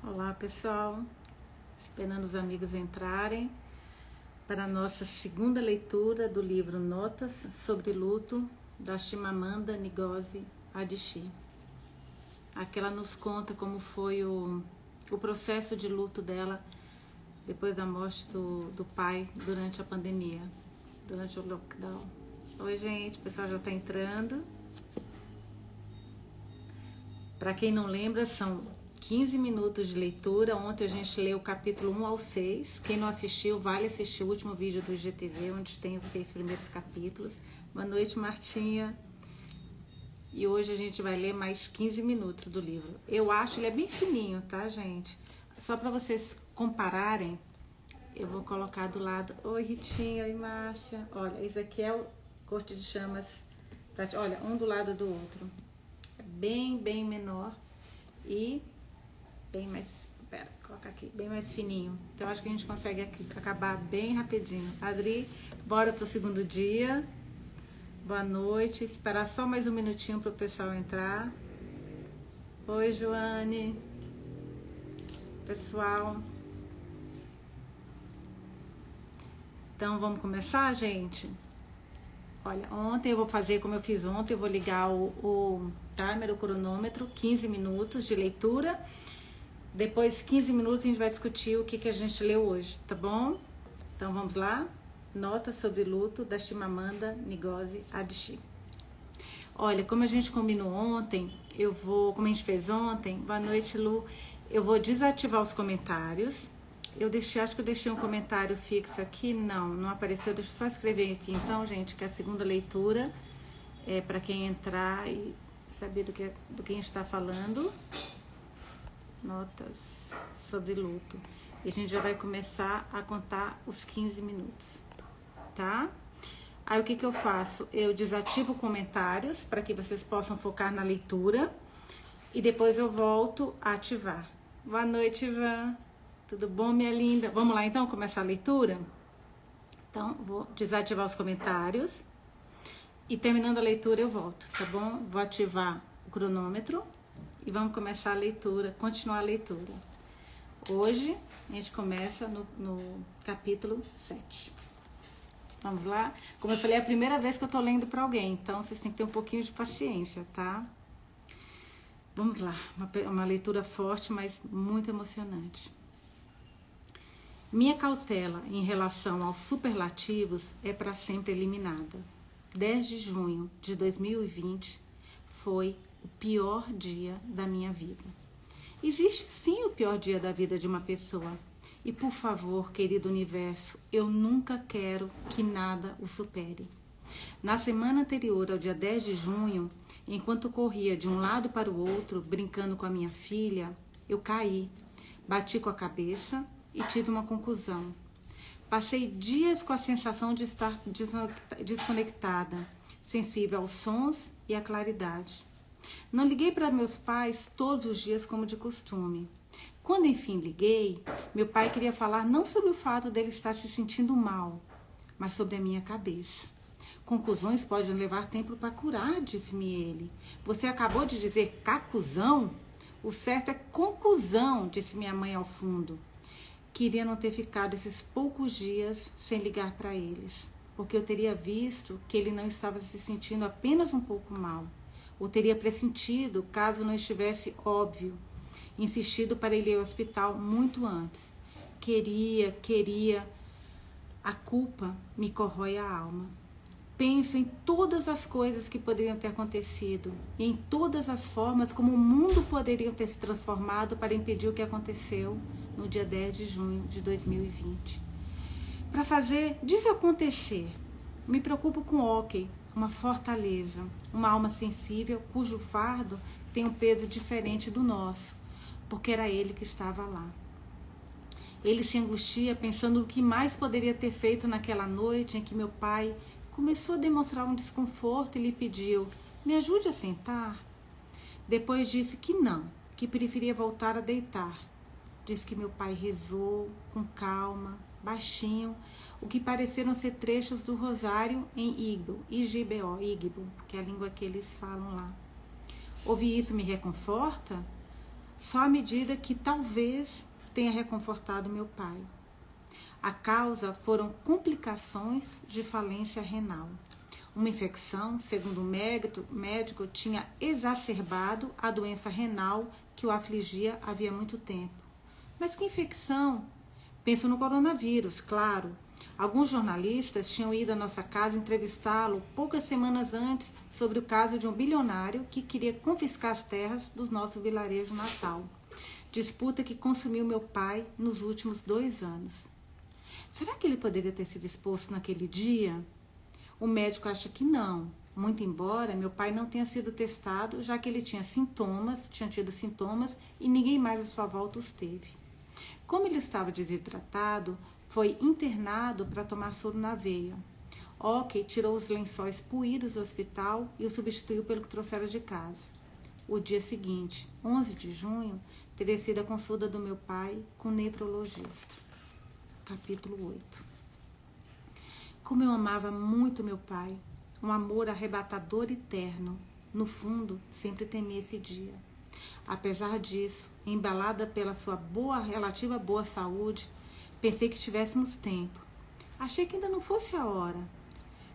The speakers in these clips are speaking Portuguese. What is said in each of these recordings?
Olá pessoal, esperando os amigos entrarem para a nossa segunda leitura do livro Notas sobre Luto, da Chimamanda Ngozi Adichie. Aqui ela nos conta como foi o processo de luto dela depois da morte do pai durante a pandemia, durante o lockdown. Oi gente, o pessoal já está entrando. Para quem não lembra, são 15 minutos de leitura. Ontem a gente leu o capítulo 1 ao 6. Quem não assistiu, vale assistir o último vídeo do IGTV, onde tem os 6 primeiros capítulos. Boa noite, Martinha. E hoje a gente vai ler mais 15 minutos do livro. Eu acho ele é bem fininho, tá, gente? Só para vocês compararem, eu vou colocar do lado. Oi, Ritinha. Oi, Márcia. Olha, esse aqui é o Corte de Chamas. Olha, um do lado do outro. É bem menor e bem mais, coloca aqui, bem mais fininho. Então acho que a gente consegue acabar bem rapidinho. Adri, bora pro segundo dia. Boa noite. Esperar só mais um minutinho pro pessoal entrar. Oi, Joane. Pessoal. Então vamos começar, gente? Olha, ontem eu vou fazer como eu fiz ontem, eu vou ligar o timer, o cronômetro, 15 minutos de leitura. Depois, 15 minutos, a gente vai discutir o que a gente leu hoje, tá bom? Então, vamos lá? Nota sobre luto, da Chimamanda Ngozi Adichie. Olha, como a gente combinou ontem, como a gente fez ontem, boa noite, Lu, eu vou desativar os comentários. Acho que eu deixei um comentário fixo aqui, não apareceu, deixa eu só escrever aqui. Então, gente, que a segunda leitura é para quem entrar e saber do que a gente está falando. Notas sobre luto. E a gente já vai começar a contar os 15 minutos, tá? Aí o que eu faço? Eu desativo comentários para que vocês possam focar na leitura e depois eu volto a ativar. Boa noite, Ivan. Tudo bom, minha linda? Vamos lá então começar a leitura? Então, vou desativar os comentários e terminando a leitura eu volto, tá bom? Vou ativar o cronômetro e vamos começar a leitura, continuar a leitura. Hoje a gente começa no capítulo 7. Vamos lá? Como eu falei, é a primeira vez que eu tô lendo para alguém, então vocês têm que ter um pouquinho de paciência, tá? Vamos lá, uma leitura forte, mas muito emocionante. Minha cautela em relação aos superlativos é para sempre eliminada. 10 de junho de 2020 foi o pior dia da minha vida. Existe sim o pior dia da vida de uma pessoa. E por favor, querido universo, eu nunca quero que nada o supere. Na semana anterior ao dia 10 de junho, enquanto corria de um lado para o outro, brincando com a minha filha, eu caí, bati com a cabeça e tive uma contusão. Passei dias com a sensação de estar desconectada, sensível aos sons e à claridade. Não liguei para meus pais todos os dias como de costume. Quando enfim liguei, meu pai queria falar não sobre o fato dele estar se sentindo mal, mas sobre a minha cabeça. Conclusões podem levar tempo para curar, disse-me ele. Você acabou de dizer cacuzão? O certo é conclusão, disse minha mãe ao fundo. Queria não ter ficado esses poucos dias sem ligar para eles, porque eu teria visto que ele não estava se sentindo apenas um pouco mal. Ou teria pressentido, caso não estivesse óbvio, insistido para ele ir ao hospital muito antes. Queria. A culpa me corrói a alma. Penso em todas as coisas que poderiam ter acontecido e em todas as formas como o mundo poderia ter se transformado para impedir o que aconteceu no dia 10 de junho de 2020. Para fazer desacontecer, me preocupo com Oki, uma fortaleza, uma alma sensível cujo fardo tem um peso diferente do nosso, porque era ele que estava lá. Ele se angustia pensando no que mais poderia ter feito naquela noite em que meu pai começou a demonstrar um desconforto e lhe pediu: me ajude a sentar. Depois disse que não, que preferia voltar a deitar. Diz que meu pai rezou com calma, baixinho, o que pareceram ser trechos do rosário em Igbo, Igbo, que é a língua que eles falam lá. Ouvir isso me reconforta? só à medida que talvez tenha reconfortado meu pai. A causa foram complicações de falência renal. Uma infecção, segundo o médico, tinha exacerbado a doença renal que o afligia havia muito tempo. Mas que infecção? Penso no coronavírus, claro. Alguns jornalistas tinham ido à nossa casa entrevistá-lo poucas semanas antes sobre o caso de um bilionário que queria confiscar as terras do nosso vilarejo natal. Disputa que consumiu meu pai nos últimos 2 anos. Será que ele poderia ter sido exposto naquele dia? O médico acha que não, muito embora meu pai não tenha sido testado, já que ele tinha tido sintomas e ninguém mais à sua volta os teve. Como ele estava desidratado, foi internado para tomar soro na veia. Ok tirou os lençóis poídos do hospital e o substituiu pelo que trouxeram de casa. O dia seguinte, 11 de junho, teria sido a consulta do meu pai com o nefrologista. Capítulo 8. Como eu amava muito meu pai, um amor arrebatador e terno. No fundo, sempre temi esse dia. Apesar disso, embalada pela sua relativa boa saúde, pensei que tivéssemos tempo. Achei que ainda não fosse a hora.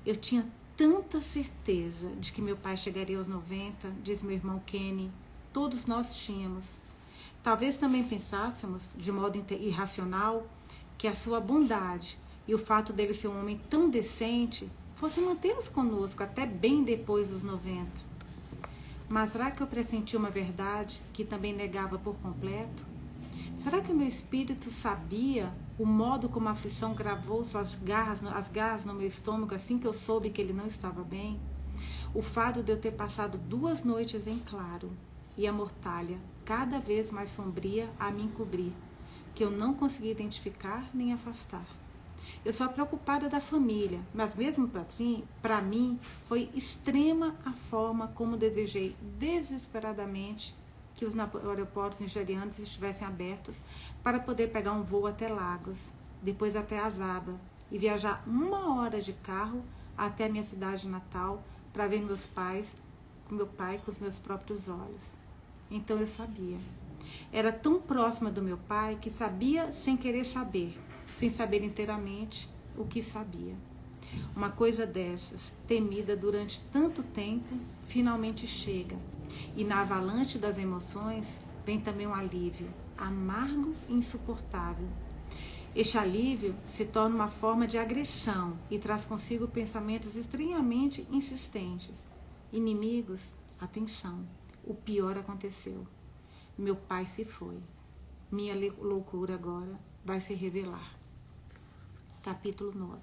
Eu tinha tanta certeza de que meu pai chegaria aos 90, diz meu irmão Kenny. Todos nós tínhamos. Talvez também pensássemos, de modo irracional, que a sua bondade e o fato dele ser um homem tão decente fossem mantê-los conosco até bem depois dos 90. Mas será que eu pressenti uma verdade que também negava por completo? Será que o meu espírito sabia o modo como a aflição gravou as garras no meu estômago assim que eu soube que ele não estava bem? O fato de eu ter passado 2 noites em claro e a mortalha cada vez mais sombria a me encobrir, que eu não conseguia identificar nem afastar. Eu sou preocupada da família, mas mesmo assim, para mim, foi extrema a forma como desejei desesperadamente que os aeroportos nigerianos estivessem abertos para poder pegar um voo até Lagos, depois até Asaba e viajar 1 hora de carro até a minha cidade natal para ver meu pai com os meus próprios olhos. Então eu sabia. Era tão próxima do meu pai que sabia sem querer saber, sem saber inteiramente o que sabia. Uma coisa dessas, temida durante tanto tempo, finalmente chega. E na avalanche das emoções vem também um alívio, amargo e insuportável. Este alívio se torna uma forma de agressão e traz consigo pensamentos estranhamente insistentes. Inimigos, atenção, o pior aconteceu. Meu pai se foi. Minha loucura agora vai se revelar. Capítulo 9.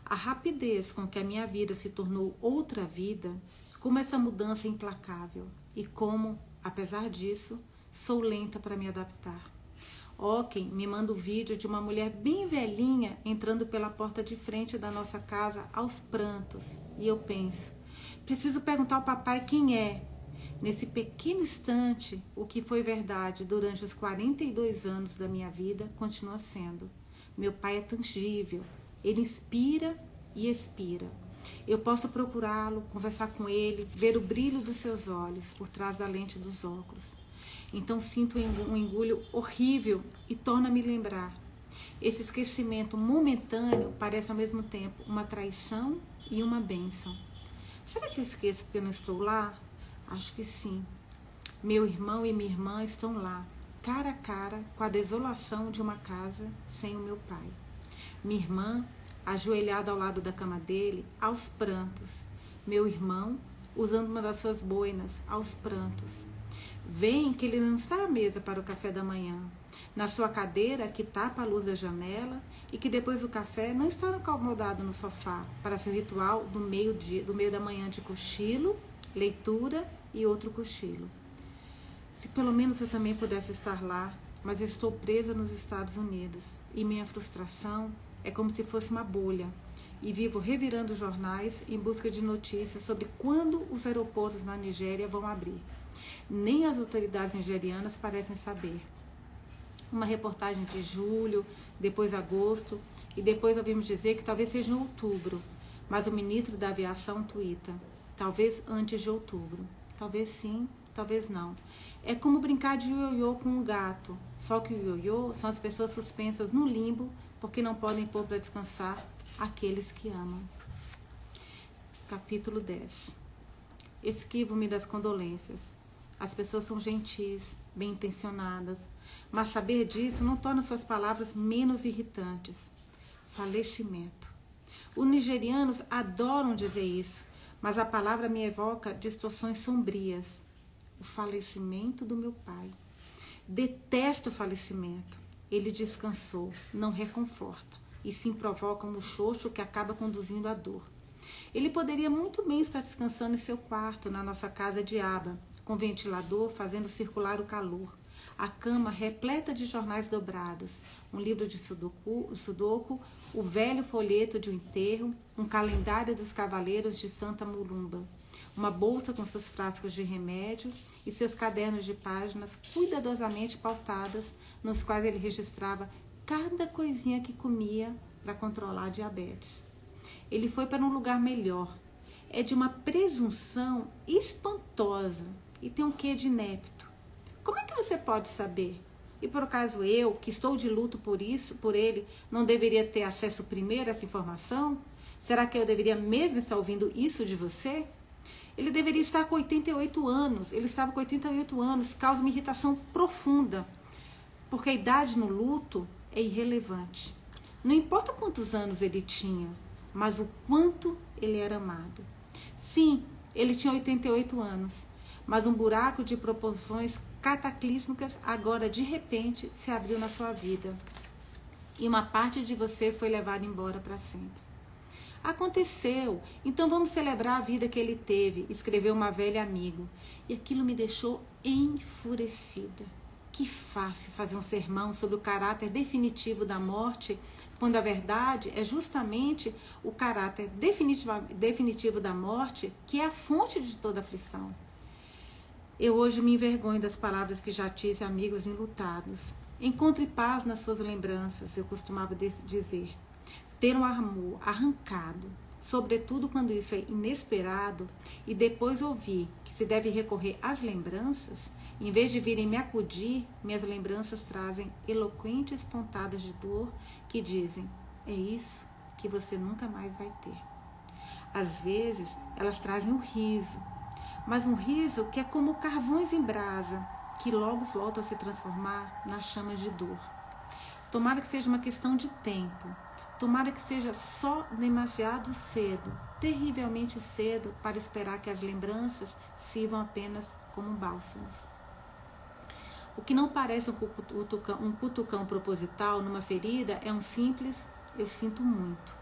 A rapidez com que a minha vida se tornou outra vida, como essa mudança é implacável e como, apesar disso, sou lenta para me adaptar. Oken me manda o vídeo de uma mulher bem velhinha entrando pela porta de frente da nossa casa aos prantos. E eu penso, preciso perguntar ao papai quem é. Nesse pequeno instante, o que foi verdade durante os 42 anos da minha vida continua sendo. Meu pai é tangível, ele inspira e expira. Eu posso procurá-lo, conversar com ele, ver o brilho dos seus olhos por trás da lente dos óculos. Então sinto um engulho horrível e torna-me lembrar. Esse esquecimento momentâneo parece ao mesmo tempo uma traição e uma bênção. Será que eu esqueço porque eu não estou lá? Acho que sim. Meu irmão e minha irmã estão lá, cara a cara com a desolação de uma casa sem o meu pai. Minha irmã, ajoelhada ao lado da cama dele, aos prantos. Meu irmão, usando uma das suas boinas, aos prantos. Veem que ele não está à mesa para o café da manhã, na sua cadeira que tapa a luz da janela e que depois do café não está acomodado no sofá para seu ritual do meio da manhã de cochilo, leitura e outro cochilo. Se pelo menos eu também pudesse estar lá, mas estou presa nos Estados Unidos e minha frustração é como se fosse uma bolha e vivo revirando jornais em busca de notícias sobre quando os aeroportos na Nigéria vão abrir. Nem as autoridades nigerianas parecem saber. Uma reportagem de julho, depois agosto e depois ouvimos dizer que talvez seja em outubro, mas o ministro da aviação tuita, talvez antes de outubro. Talvez sim, Talvez não. É como brincar de ioiô com um gato. Só que o ioiô são as pessoas suspensas no limbo porque não podem pôr para descansar aqueles que amam. Capítulo 10. Esquivo-me das condolências. As pessoas são gentis, bem intencionadas, mas saber disso não torna suas palavras menos irritantes. Falecimento. Os nigerianos adoram dizer isso, mas a palavra me evoca distorções sombrias. O falecimento do meu pai. Detesto o falecimento. Ele descansou, não reconforta, e sim provoca um muxoxo que acaba conduzindo à dor. Ele poderia muito bem estar descansando em seu quarto, na nossa casa de aba, com ventilador fazendo circular o calor. A cama repleta de jornais dobrados, um livro de sudoku, o velho folheto de um enterro, um calendário dos cavaleiros de Santa Mulumba, uma bolsa com seus frascos de remédio e seus cadernos de páginas cuidadosamente pautadas, nos quais ele registrava cada coisinha que comia para controlar a diabetes. Ele foi para um lugar melhor. É de uma presunção espantosa e tem um quê de inepto. Como é que você pode saber? E por acaso eu, que estou de luto por ele, não deveria ter acesso primeiro a essa informação? Será que eu deveria mesmo estar ouvindo isso de você? Ele deveria estar com 88 anos. Ele estava com 88 anos. Causa uma irritação profunda. Porque a idade no luto é irrelevante. Não importa quantos anos ele tinha, mas o quanto ele era amado. Sim, ele tinha 88 anos, mas um buraco de proporções cataclísmicas agora de repente se abriu na sua vida. E uma parte de você foi levada embora para sempre. Aconteceu, então vamos celebrar a vida que ele teve, escreveu uma velha amiga. E aquilo me deixou enfurecida. Que fácil fazer um sermão sobre o caráter definitivo da morte, quando a verdade é justamente o caráter definitivo da morte, que é a fonte de toda aflição. Eu hoje me envergonho das palavras que já tive amigos enlutados. Encontre paz nas suas lembranças, eu costumava dizer. Ter um amor arrancado, sobretudo quando isso é inesperado, e depois ouvir que se deve recorrer às lembranças, em vez de virem me acudir, minhas lembranças trazem eloquentes pontadas de dor que dizem, é isso que você nunca mais vai ter. Às vezes, elas trazem o riso, mas um riso que é como carvões em brasa, que logo volta a se transformar nas chamas de dor. Tomara que seja uma questão de tempo. Tomara que seja só demasiado cedo, terrivelmente cedo, para esperar que as lembranças sirvam apenas como bálsamos. O que não parece um cutucão proposital numa ferida é um simples eu sinto muito.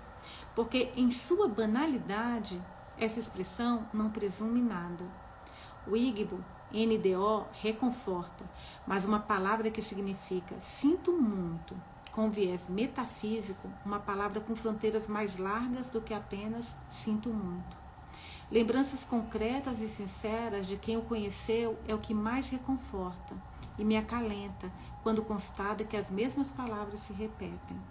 Porque em sua banalidade, essa expressão não presume nada. O Igbo, NDO, reconforta, mas uma palavra que significa sinto muito, com viés metafísico, uma palavra com fronteiras mais largas do que apenas sinto muito. Lembranças concretas e sinceras de quem o conheceu é o que mais reconforta e me acalenta quando constata que as mesmas palavras se repetem.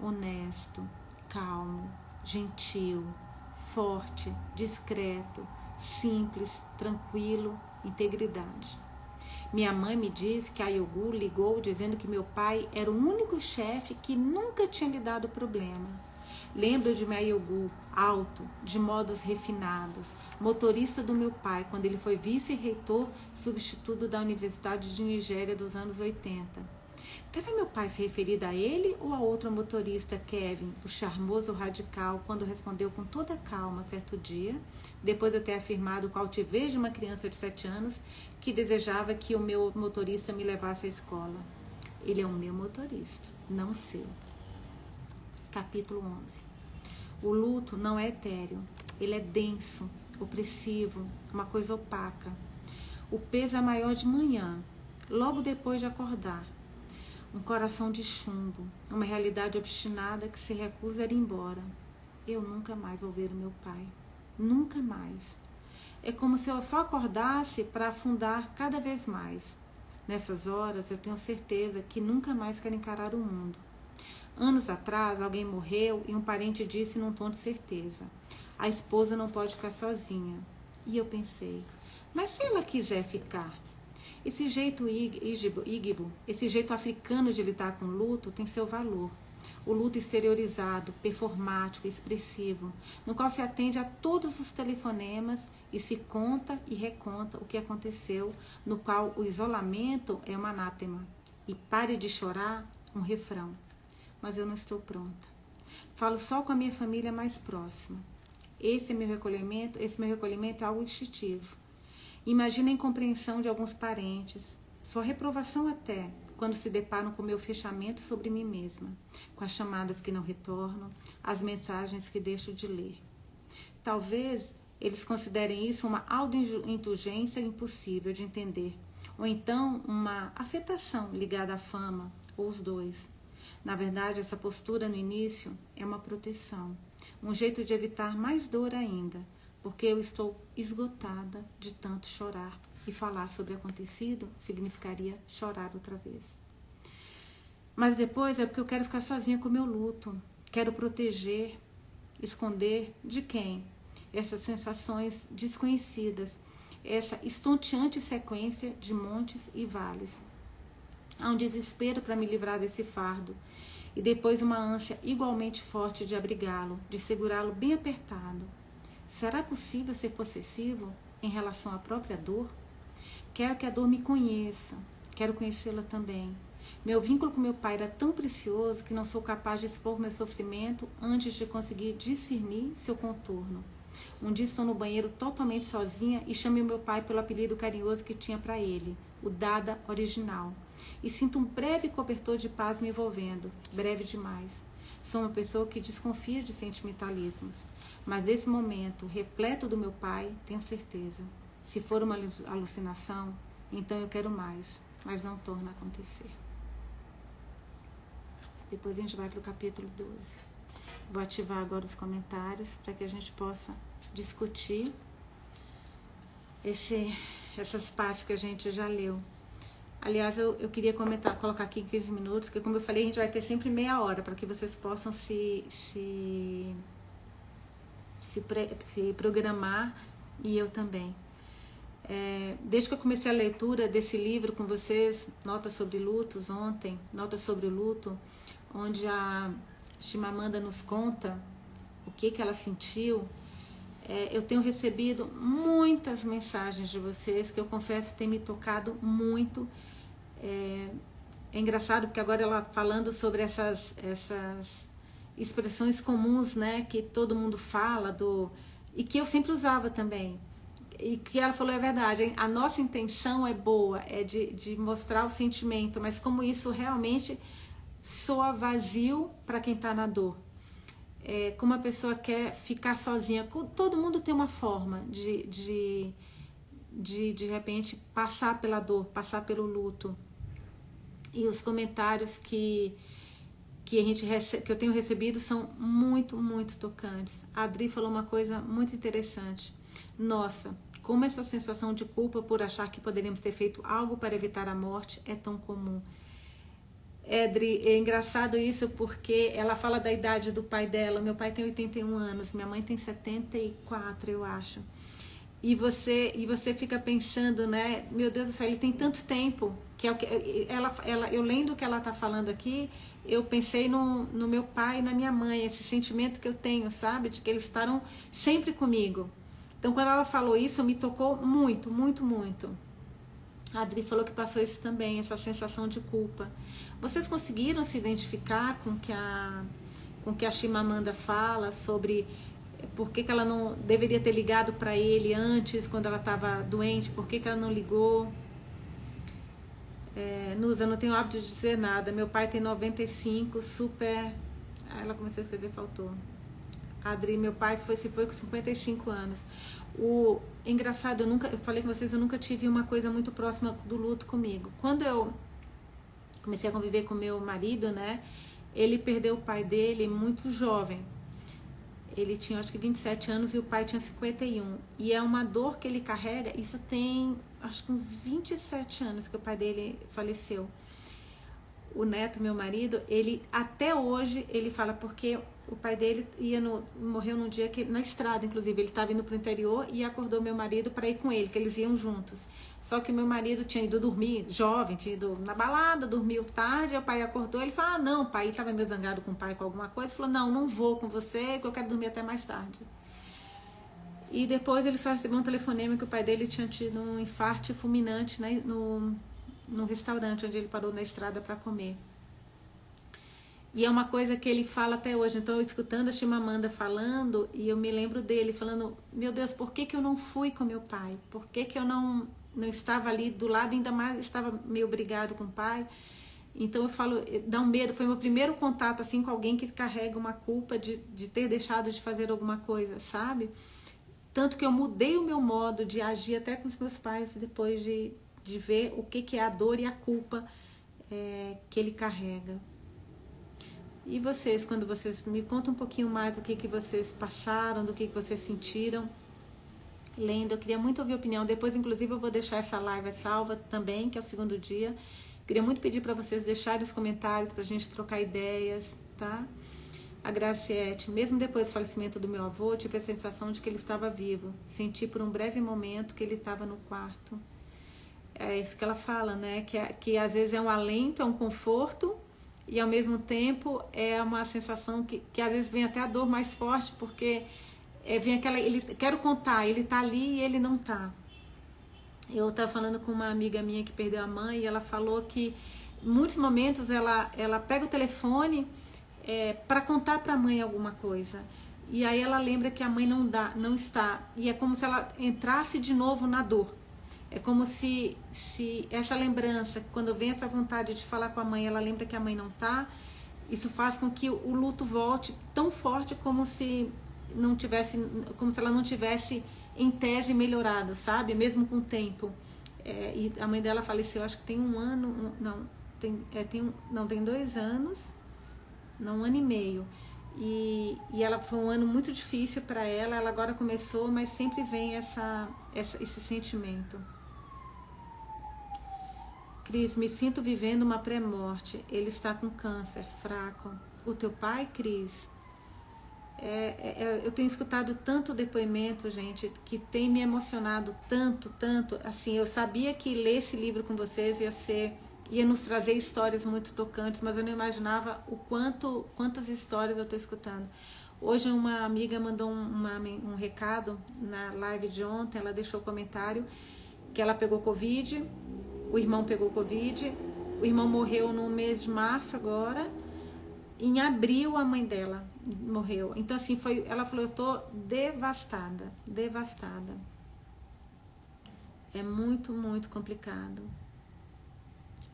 Honesto, calmo, gentil, forte, discreto, simples, tranquilo, integridade. Minha mãe me disse que a Yogu ligou dizendo que meu pai era o único chefe que nunca tinha lhe dado problema. Lembro de minha Yogu, alto, de modos refinados, motorista do meu pai, quando ele foi vice-reitor substituto da Universidade de Nigéria dos anos 80. Terá meu pai se referido a ele ou a outro motorista, Kevin, o charmoso radical, quando respondeu com toda calma certo dia, depois de ter afirmado com a altivez de uma criança de 7 anos, que desejava que o meu motorista me levasse à escola. Ele é o meu motorista, não o seu. Capítulo 11. O luto não é etéreo, ele é denso, opressivo, uma coisa opaca. O peso é maior de manhã, logo depois de acordar. Um coração de chumbo, uma realidade obstinada que se recusa a ir embora. Eu nunca mais vou ver o meu pai. Nunca mais. É como se eu só acordasse para afundar cada vez mais. Nessas horas eu tenho certeza que nunca mais quero encarar o mundo. Anos atrás alguém morreu e um parente disse num tom de certeza: a esposa não pode ficar sozinha. E eu pensei, Mas se ela quiser ficar? Esse jeito ígbo, esse jeito africano de lidar com o luto tem seu valor. O luto exteriorizado, performático, expressivo, no qual se atende a todos os telefonemas e se conta e reconta o que aconteceu, no qual o isolamento é um anátema e pare de chorar um refrão. Mas eu não estou pronta. Falo só com a minha família mais próxima. Esse meu recolhimento é algo instintivo. Imagina a incompreensão de alguns parentes, sua reprovação até, quando se deparam com o meu fechamento sobre mim mesma, com as chamadas que não retornam, as mensagens que deixo de ler. Talvez eles considerem isso uma autoindulgência impossível de entender, ou então uma afetação ligada à fama, ou os dois. Na verdade, essa postura no início é uma proteção, um jeito de evitar mais dor ainda, porque eu estou esgotada de tanto chorar. E falar sobre o acontecido significaria chorar outra vez. Mas depois é porque eu quero ficar sozinha com o meu luto. Quero proteger, esconder de quem? Essas sensações desconhecidas, essa estonteante sequência de montes e vales. Há um desespero para me livrar desse fardo. E depois uma ânsia igualmente forte de abrigá-lo, de segurá-lo bem apertado. Será possível ser possessivo em relação à própria dor? Quero que a dor me conheça, quero conhecê-la também. Meu vínculo com meu pai era tão precioso que não sou capaz de expor meu sofrimento antes de conseguir discernir seu contorno. Um dia estou no banheiro totalmente sozinha e chamo meu pai pelo apelido carinhoso que tinha para ele, o Dada original. E sinto um breve cobertor de paz me envolvendo, breve demais. Sou uma pessoa que desconfia de sentimentalismos, mas nesse momento, repleto do meu pai, tenho certeza. Se for uma alucinação, então eu quero mais, mas não torna a acontecer. Depois a gente vai para o capítulo 12. Vou ativar agora os comentários para que a gente possa discutir essas partes que a gente já leu. Aliás, eu queria colocar aqui em 15 minutos, porque como eu falei, a gente vai ter sempre meia hora para que vocês possam se programar, e eu também. Desde que eu comecei a leitura desse livro com vocês, Notas sobre Lutos, ontem, Notas sobre o Luto, onde a Chimamanda nos conta o que ela sentiu, eu tenho recebido muitas mensagens de vocês que eu confesso tem me tocado muito. É engraçado porque agora ela falando sobre essas expressões comuns, né, que todo mundo fala, e que eu sempre usava também. E que ela falou é verdade, a nossa intenção é boa, é de mostrar o sentimento, mas como isso realmente soa vazio para quem está na dor. Como a pessoa quer ficar sozinha, todo mundo tem uma forma de repente passar pela dor, passar pelo luto. E os comentários que eu tenho recebido são muito, muito tocantes. A Adri falou uma coisa muito interessante. Nossa, como essa sensação de culpa por achar que poderíamos ter feito algo para evitar a morte é tão comum. Adri, é engraçado isso porque ela fala da idade do pai dela. Meu pai tem 81 anos, minha mãe tem 74, eu acho. E você fica pensando, né? Meu Deus do céu, ele tem tanto tempo. Que é o que eu lendo o que ela está falando aqui, eu pensei no meu pai e na minha mãe, esse sentimento que eu tenho, sabe? De que eles estarão sempre comigo. Então, quando ela falou isso, me tocou muito, muito, muito. A Adri falou que passou isso também, essa sensação de culpa. Vocês conseguiram se identificar com o que a Chimamanda fala sobre por que ela não deveria ter ligado para ele antes, quando ela estava doente, por que ela não ligou? Nusa, não tenho hábito de dizer nada. Meu pai tem 95, super... ela começou a escrever, faltou. Adri, meu pai se foi com 55 anos. Engraçado, eu falei com vocês, eu nunca tive uma coisa muito próxima do luto comigo. Quando eu comecei a conviver com meu marido, né, ele perdeu o pai dele muito jovem. Ele tinha, acho que 27 anos e o pai tinha 51. E é uma dor que ele carrega, isso tem, acho que uns 27 anos que o pai dele faleceu. o Neto, meu marido, ele até hoje ele fala, porque o pai dele morreu num dia que na estrada, inclusive, ele estava indo pro interior e acordou meu marido para ir com ele, que eles iam juntos. Só que o meu marido tinha ido dormir, jovem, tinha ido na balada, dormiu tarde, aí o pai acordou, ele falou: "Ah, não, pai", ele estava meio zangado com o pai com alguma coisa, falou: "Não, não vou com você, porque eu quero dormir até mais tarde". E depois ele só recebeu um telefonema que o pai dele tinha tido um infarto fulminante, né, no restaurante onde ele parou na estrada para comer. E é uma coisa que ele fala até hoje. Então, eu escutando a Chimamanda falando, e eu me lembro dele falando: meu Deus, por que eu não fui com meu pai? Por que eu não estava ali do lado, ainda mais estava meio brigado com o pai? Então eu falo, dá um medo. Foi meu primeiro contato assim com alguém que carrega uma culpa de ter deixado de fazer alguma coisa, sabe? Tanto que eu mudei o meu modo de agir até com os meus pais depois de ver o que é a dor e a culpa que ele carrega. E vocês, quando vocês me contam um pouquinho mais do que vocês passaram, do que vocês sentiram lendo, eu queria muito ouvir a opinião. Depois, inclusive, eu vou deixar essa live salva também, que é o segundo dia. Queria muito pedir para vocês deixarem os comentários para a gente trocar ideias, tá? A Graciete: mesmo depois do falecimento do meu avô, tive a sensação de que ele estava vivo. Senti por um breve momento que ele estava no quarto. É isso que ela fala, né? Que às vezes é um alento, é um conforto, e ao mesmo tempo é uma sensação que às vezes vem até a dor mais forte, porque vem aquela, quero contar, ele tá ali e ele não tá. Eu estava falando com uma amiga minha que perdeu a mãe, e ela falou que em muitos momentos ela pega o telefone para contar para a mãe alguma coisa, e aí ela lembra que a mãe não está, e é como se ela entrasse de novo na dor. É como se essa lembrança, quando vem essa vontade de falar com a mãe, ela lembra que a mãe não tá. Isso faz com que o luto volte tão forte como se ela não tivesse em tese melhorado, sabe? Mesmo com o tempo. E a mãe dela faleceu, acho que tem um ano, tem 2 anos, não, 1 ano e meio. E ela foi um ano muito difícil para ela. Ela agora começou, mas sempre vem esse sentimento. Cris: me sinto vivendo uma pré-morte. Ele está com câncer, fraco. O teu pai, Cris? Eu tenho escutado tanto depoimento, gente, que tem me emocionado tanto. Assim, eu sabia que ler esse livro com vocês ia nos trazer histórias muito tocantes, mas eu não imaginava quantas histórias eu estou escutando. Hoje uma amiga mandou um recado na live de ontem. Ela deixou comentário que ela pegou Covid, o irmão pegou Covid, o irmão morreu no mês de março agora, em abril a mãe dela morreu. Então assim, ela falou: eu tô devastada. É muito, muito complicado.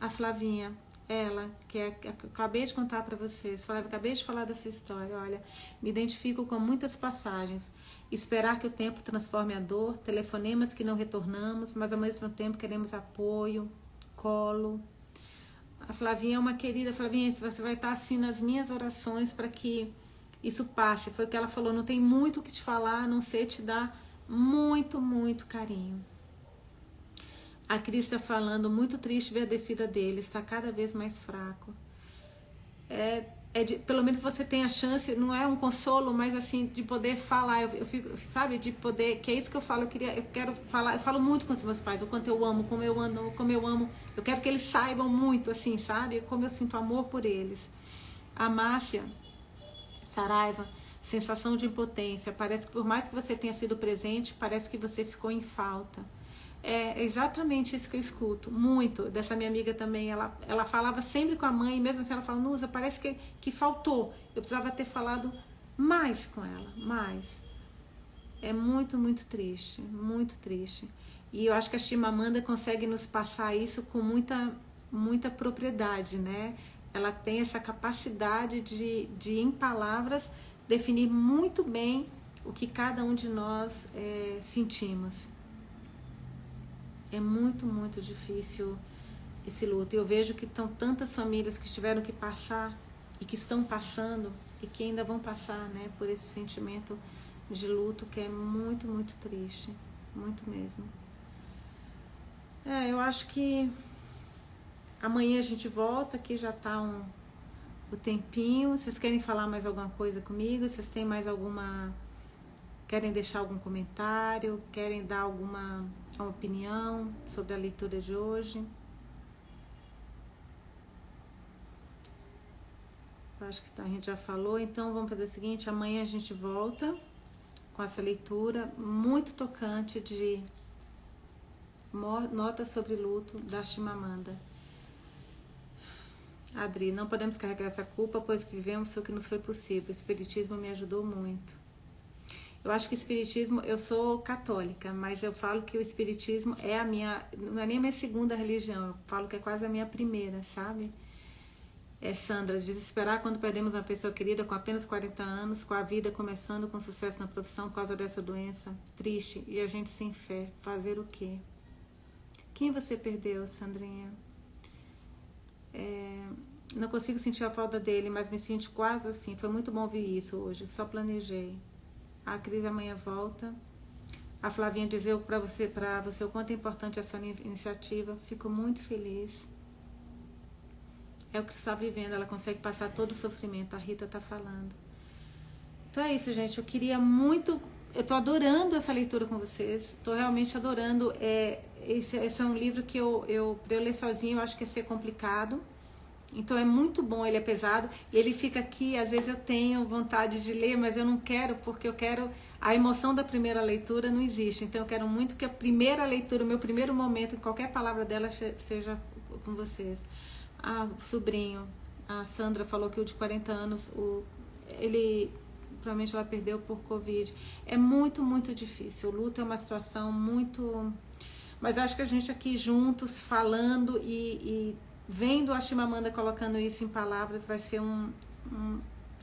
A Flavinha, ela, que acabei de contar para vocês, acabei de falar dessa história, olha, me identifico com muitas passagens. Esperar que o tempo transforme a dor, telefonemas que não retornamos, mas ao mesmo tempo queremos apoio, colo. A Flavinha é uma querida. Flavinha, você vai estar assim nas minhas orações para que isso passe. Foi o que ela falou: não tem muito o que te falar, a não ser te dar muito, muito carinho. A Cris está falando: muito triste ver a descida dele, está cada vez mais fraco. Pelo menos você tem a chance, não é um consolo, mas assim, de poder falar. Eu fico, sabe, de poder, que é isso que eu falo. Eu quero falar, eu falo muito com os meus pais, o quanto eu amo, como eu amo. Eu quero que eles saibam muito, assim, sabe, como eu sinto amor por eles. A Márcia Saraiva: sensação de impotência. Parece que por mais que você tenha sido presente, parece que você ficou em falta. É exatamente isso que eu escuto muito dessa minha amiga também. Ela falava sempre com a mãe, e mesmo assim ela fala: Nusa, parece que faltou. Eu precisava ter falado mais com ela, mais. É muito, muito triste, muito triste. E eu acho que a Chimamanda consegue nos passar isso com muita, muita propriedade, né? Ela tem essa capacidade de em palavras, definir muito bem o que cada um de nós sentimos. É muito, muito difícil esse luto. Eu vejo que estão tantas famílias que tiveram que passar e que estão passando e que ainda vão passar, né, por esse sentimento de luto, que é muito, muito triste. Muito mesmo. Eu acho que Amanhã a gente volta, aqui já tá o tempinho. Vocês querem falar mais alguma coisa comigo? Vocês têm mais alguma... Querem deixar algum comentário? Querem dar alguma opinião sobre a leitura de hoje? Acho que a gente já falou, então vamos fazer o seguinte, amanhã a gente volta com essa leitura muito tocante de Notas sobre Luto, da Chimamanda. Adri, não podemos carregar essa culpa, pois vivemos o que nos foi possível. O Espiritismo me ajudou muito. Eu acho que o Espiritismo, eu sou católica, mas eu falo que o Espiritismo é a minha, não é nem a minha segunda religião, eu falo que é quase a minha primeira, sabe? Sandra, desesperar quando perdemos uma pessoa querida com apenas 40 anos, com a vida começando com sucesso na profissão por causa dessa doença. Triste, e a gente sem fé. Fazer o quê? Quem você perdeu, Sandrinha? Não consigo sentir a falta dele, mas me sinto quase assim. Foi muito bom ouvir isso hoje, só planejei. A Cris amanhã volta. A Flavinha dizer para você o quanto é importante essa iniciativa. Fico muito feliz. É o que está vivendo, ela consegue passar todo o sofrimento, a Rita tá falando. Então é isso, gente, eu queria muito, eu tô adorando essa leitura com vocês, tô realmente adorando, esse é um livro que pra eu ler sozinho eu acho que ia ser complicado, então é muito bom, ele é pesado, e ele fica aqui, às vezes eu tenho vontade de ler, mas eu não quero, porque eu quero, a emoção da primeira leitura não existe, então eu quero muito que a primeira leitura, o meu primeiro momento, em qualquer palavra dela, seja com vocês. O sobrinho, a Sandra falou que o de 40 anos, ele provavelmente ela perdeu por Covid. É muito, muito difícil. O luto é uma situação muito... Mas acho que a gente aqui juntos, falando e vendo a Chimamanda colocando isso em palavras, vai ser um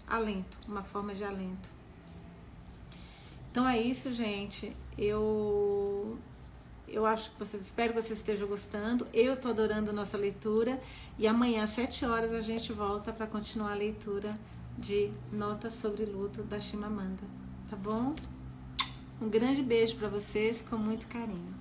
alento, uma forma de alento. Então é isso, gente. Eu acho que espero que vocês estejam gostando. Eu tô adorando a nossa leitura. E amanhã, às 7 horas, a gente volta para continuar a leitura de Notas sobre Luto, da Chimamanda. Tá bom? Um grande beijo para vocês, com muito carinho.